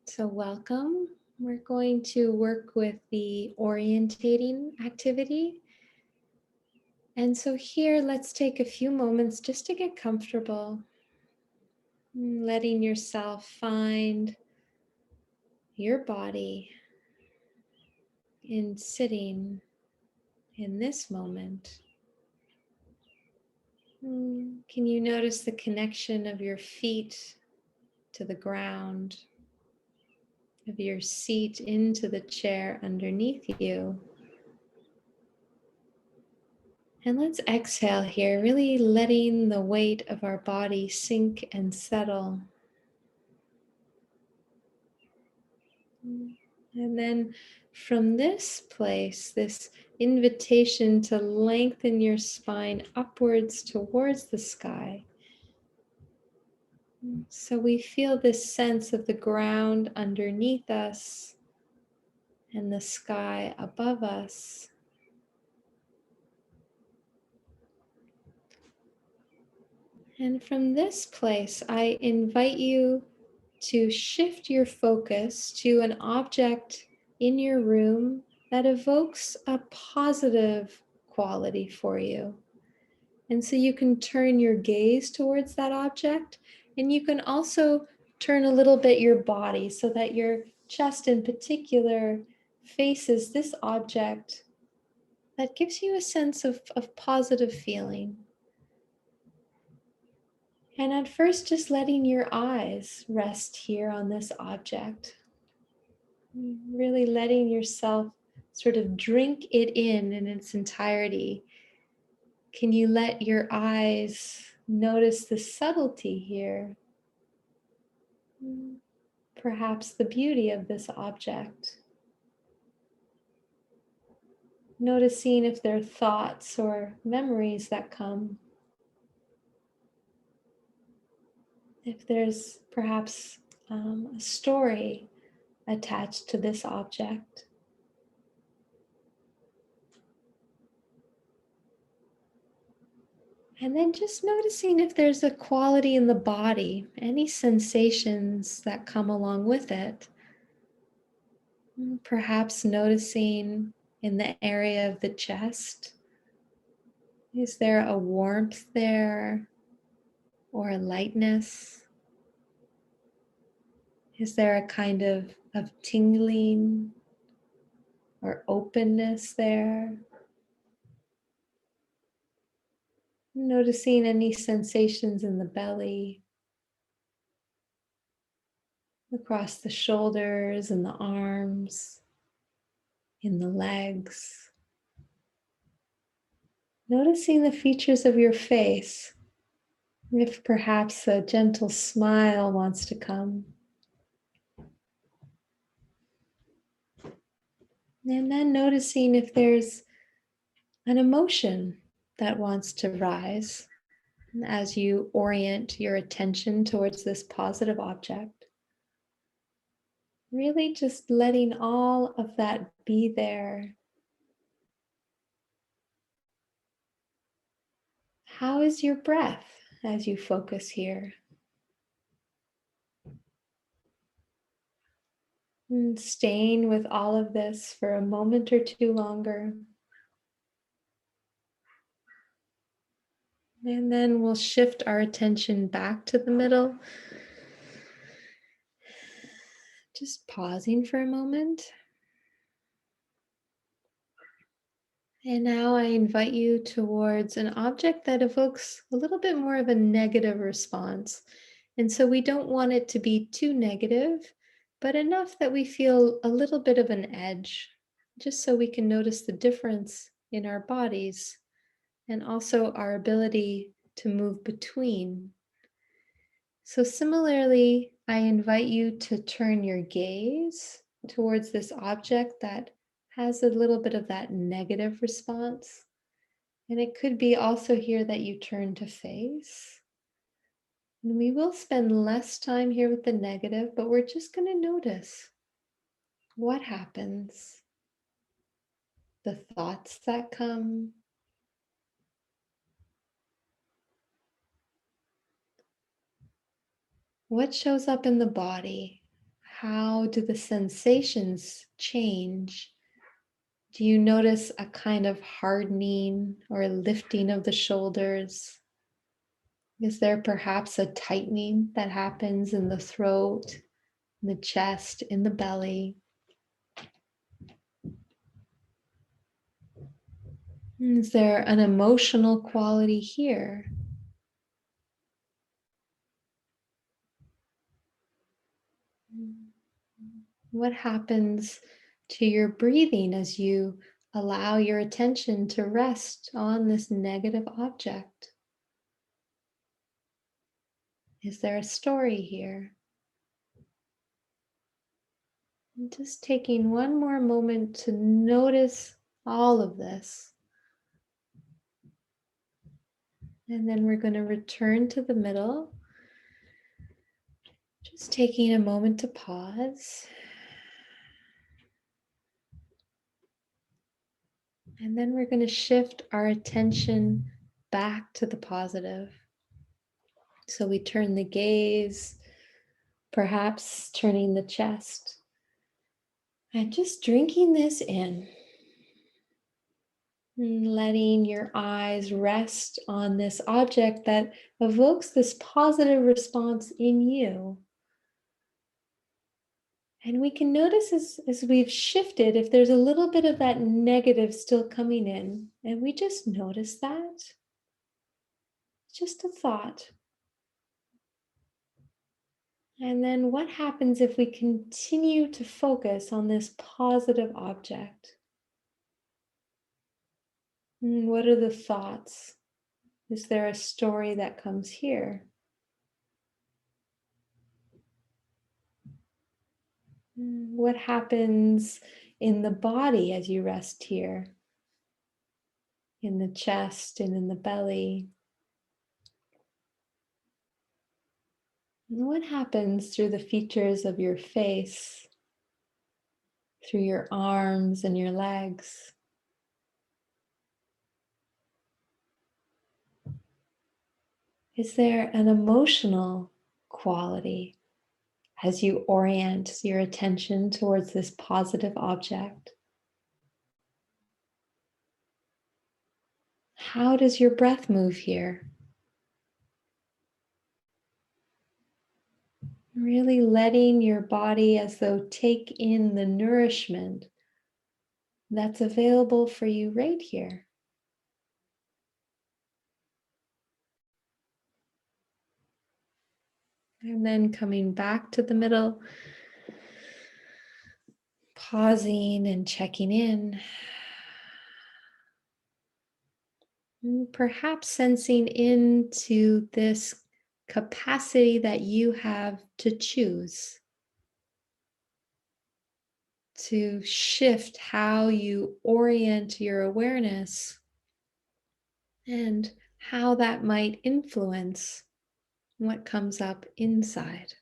So welcome. We're going to work with the orientating activity. And so here, let's take a few moments just to get comfortable, letting yourself find your body in sitting in this moment. Can you notice the connection of your feet to the ground, of your seat into the chair underneath you? And let's exhale here, really letting the weight of our body sink and settle. And then from this place, this invitation to lengthen your spine upwards towards the sky. So we feel this sense of the ground underneath us and the sky above us. And from this place, I invite you to shift your focus to an object in your room that evokes a positive quality for you. And so you can turn your gaze towards that object, and you can also turn a little bit your body so that your chest in particular faces this object that gives you a sense of positive feeling. And at first, just letting your eyes rest here on this object. Really letting yourself sort of drink it in its entirety. Can you let your eyes notice the subtlety here? Perhaps the beauty of this object. Noticing if there are thoughts or memories that come. If there's perhaps a story attached to this object. And then just noticing if there's a quality in the body, any sensations that come along with it. Perhaps noticing in the area of the chest. Is there a warmth there or a lightness? Is there a kind of tingling or openness there? Noticing any sensations in the belly, across the shoulders and the arms, in the legs. Noticing the features of your face, if perhaps a gentle smile wants to come. And then noticing if there's an emotion that wants to rise as you orient your attention towards this positive object. Really just letting all of that be there. How is your breath as you focus here? And staying with all of this for a moment or two longer. And then we'll shift our attention back to the middle. Just pausing for a moment. And now I invite you towards an object that evokes a little bit more of a negative response. And so we don't want it to be too negative, but enough that we feel a little bit of an edge, just so we can notice the difference in our bodies and also our ability to move between. So similarly, I invite you to turn your gaze towards this object that has a little bit of that negative response. And it could be also here that you turn to face. And we will spend less time here with the negative, but we're just going to notice what happens, the thoughts that come, what shows up in the body How do the sensations change? Do you notice a kind of hardening or lifting of the shoulders? Is there perhaps a tightening that happens in the throat, in the chest, in the belly? Is there an emotional quality here? What happens to your breathing as you allow your attention to rest on this negative object? Is there a story here? And just taking one more moment to notice all of this. And then we're going to return to the middle. Just taking a moment to pause. And then we're going to shift our attention back to the positive. So we turn the gaze, perhaps turning the chest, and just drinking this in. And letting your eyes rest on this object that evokes this positive response in you. And we can notice as we've shifted if there's a little bit of that negative still coming in. And we just notice that. It's just a thought. And then what happens if we continue to focus on this positive object? What are the thoughts? Is there a story that comes here? What happens in the body as you rest here? In the chest and in the belly? And what happens through the features of your face, through your arms and your legs? Is there an emotional quality as you orient your attention towards this positive object? How does your breath move here? Really letting your body as though take in the nourishment that's available for you right here. And then coming back to the middle, pausing and checking in. And perhaps sensing into this capacity that you have to choose, to shift how you orient your awareness and how that might influence what comes up inside.